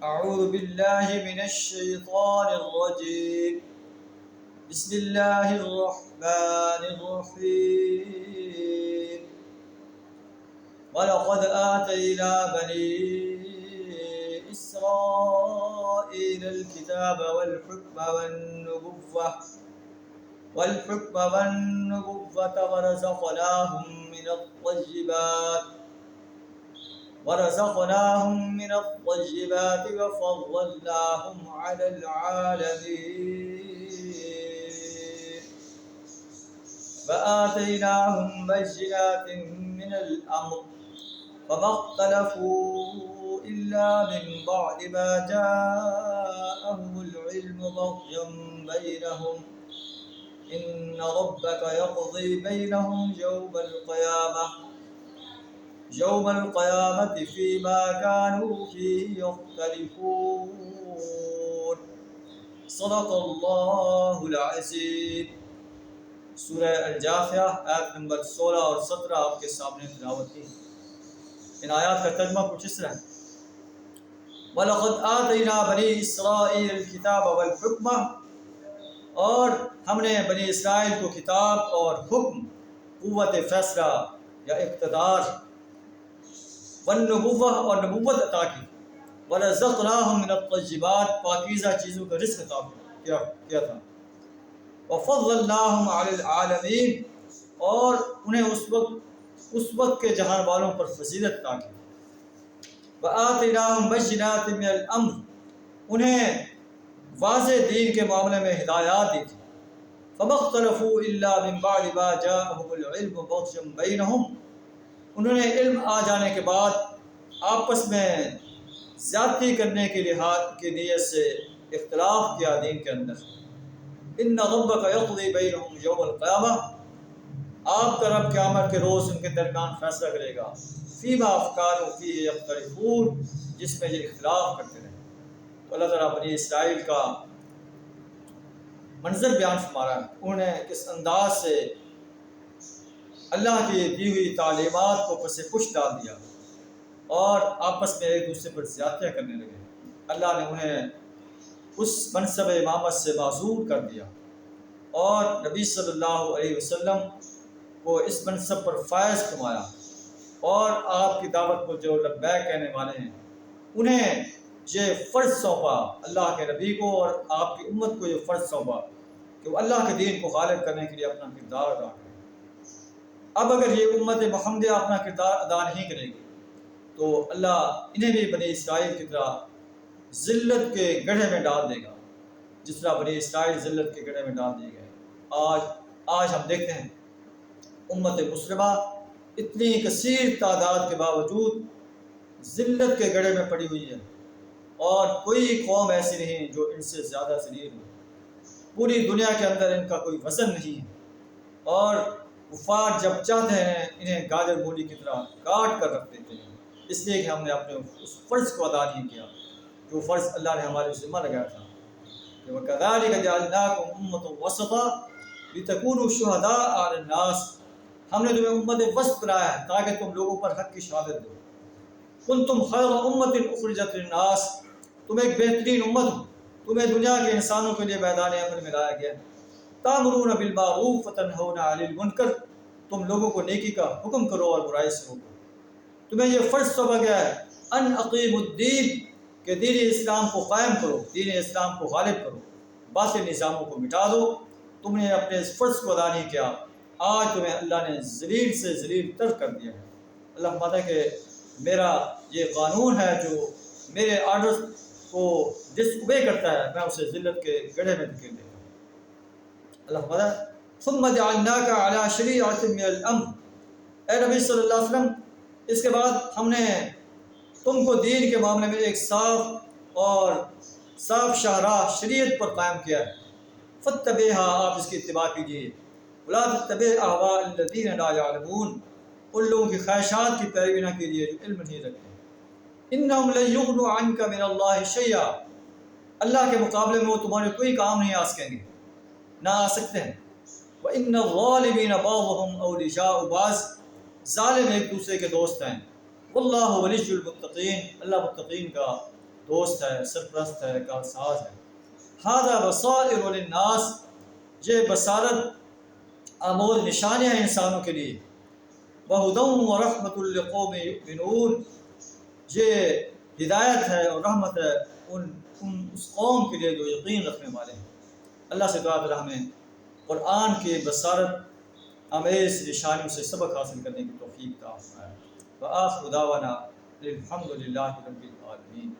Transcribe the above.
أعوذ بالله من الشيطان الرجيم. بسم الله الرحمن الرحيم. ولقد آتينا بني إسرائيل الكتاب والحكم والنبوة ورزقناهم من الطيبات وفضلناهم على العالمين وآتيناهم بينات من الأمر فما اختلفوا إلا من بعد ما جاءهم العلم بغيا بينهم إن ربك يقضي بينهم يوم القيامة فيما كانوا فيه يختلفون. صدق اللہ العظیم. سورہ الجافیہ آیت نمبر 16 اور 17 آپ کے سامنے تلاوت کی. ان آیات کا ترجمہ کچھ اس طرح ہے: وَلَقَدْ آتَيْنَا بَنِي إِسْرَائِيلَ الْكِتَابَ وَالْحُكْمَ، اور ہم نے بنی اسرائیل کو کتاب اور حکم، قوت فیصلہ یا اقتدار، والنبوہ اور نبوت عطا کی، ورزقناہم من الطیبات پاکیزہ چیزوں کا رزق عطا کیا تھا، وفضلناہم علی العالمین اور انہیں اس وقت کے جہان والوں پر فضیلت عطا کی، وآتیناہم بینات من الامر انہیں واضح دین کے معاملے میں ہدایات دی تھی، فما اختلفوا الا من بعد ما جاءهم العلم بغیا بینہم انہوں نے علم آ جانے کے بعد آپس میں زیادتی کرنے کی نیت سے اختلاف کیا دین کے اندر. ان ربک یقضی بینہم یوم القیامہ، آپ کا رب قیامت کے روز ان کے درمیان فیصلہ کرے گا، فیما کانوا فیہ یختلفون جس میں یہ اختلاف کرتے رہے. تو اللہ تعالیٰ بنی اسرائیل کا منظر بیان فرما رہا ہے، انہوں نے کس انداز سے اللہ کی دی ہوئی تعلیمات کو پس پش ڈال دیا اور آپس میں ایک دوسرے پر زیادتیاں کرنے لگے. اللہ نے انہیں اس منصب امامت سے معزول کر دیا اور نبی صلی اللہ علیہ وسلم کو اس منصب پر فائز فرمایا، اور آپ کی دعوت کو جو لبیک کہنے والے ہیں انہیں یہ فرض سونپا، اللہ کے نبی کو اور آپ کی امت کو یہ فرض سونپا کہ وہ اللہ کے دین کو غالب کرنے کے لیے اپنا کردار ادا کریں. اب اگر یہ امت محمدیہ اپنا کردار ادا نہیں کرے گی تو اللہ انہیں بھی بنی اسرائیل کی طرح ذلت کے گڑھے میں ڈال دے گا، جس طرح بنی اسرائیل ذلت کے گڑھے میں ڈال دیے گئے. آج ہم دیکھتے ہیں امت مسلمہ اتنی کثیر تعداد کے باوجود ذلت کے گڑھے میں پڑی ہوئی ہے، اور کوئی قوم ایسی نہیں جو ان سے زیادہ ذلیل ہو. پوری دنیا کے اندر ان کا کوئی وزن نہیں ہے، اور کفار جب چاہتے ہیں انہیں گاجر مولی کی طرح کاٹ کر رکھ دیتے ہیں، اس لیے کہ ہم نے اپنے اس فرض کو ادا نہیں کیا جو فرض اللہ نے ہمارے ذمہ لگایا تھا کہ وَكَذَلِكَ جَعَلْنَاكُمْ أُمَّةً وَسَطًا لِتَكُونُوا شُهَدَاءَ عَلَى النَّاسِ، ہم نے تمہیں امت وسط بنایا ہے تاکہ تم لوگوں پر حق کی شہادت دو. كُنتُمْ خَيْرَ أُمَّةٍ أُخْرِجَتْ لِلنَّاسِ، تم ایک بہترین امت ہو، تمہیں دنیا کے انسانوں کے لیے میدان عمل میں لایا گیا ہے. تَأْمُرُونَ بِالْمَعْرُوفِ وَتَنْهَوْنَ عَنِ الْمُنكَرِ، تم لوگوں کو نیکی کا حکم کرو اور برائی سے روکو. تمہیں یہ فرض سونپا گیا ہے ان اقیموا الدین، کہ دین اسلام کو قائم کرو، دین اسلام کو غالب کرو، باطل نظاموں کو مٹا دو. تم نے اپنے اس فرض کو ادا نہیں کیا، آج تمہیں اللہ نے ذلیل سے ذلیل تر کر دیا ہے. اللہ فرماتا ہے کہ میرا یہ قانون ہے جو میرے آرڈر کو ڈس اوبے کرتا ہے میں اسے ذلت کے گڑھے میں دھکیل دیتا ہوں. اللہ فرماتا ہے ثم جعلناک علی شریعۃ من الامر، اے نبی صلی اللہ علیہ وسلم اس کے بعد ہم نے تم کو دین کے معاملے میں ایک صاف شاہراہ شریعت پر قائم کیا ہے. فاتبعھا، آپ اس کی اتباع کیجیے. ولا تتبع اہواء الذین لا یعلمون، ان لوگوں کی خواہشات کی پیروی نہ کیجیے جو علم نہیں رکھتے. انہم لن یغنوا عنک من اللہ شیئا، اللہ کے مقابلے میں وہ تمہارے کوئی کام نہیں آ سکیں گے، نہ آ سکتے ہیں. وَإِنَّ الظَّالِمِينَ بَعْضُهُمْ أَوْلِيَاءُ بَعْضٍ، ظالم ایک دوسرے کے دوست ہیں. واللہ ولی المتقین، اللہ متقین کا دوست ہے، سرپرست ہے، کارساز ہے۔ ھذا بصائر للناس، یہ بصارت آموز نشانیاں ہیں انسانوں کے لیے۔ وہدی ورحمۃ لقوم یؤمنون، یہ ہدایت ہے اور رحمت ہے اس قوم کے لیے جو یقین رکھنے والے ہیں۔ اللہ سے دعا کریں ہمیں قرآن کے بصارت آمیز نشانیوں سے سبق حاصل کرنے کی توفیق عطا فرمائے۔ وآخر دعوانا الحمد للہ رب العالمین۔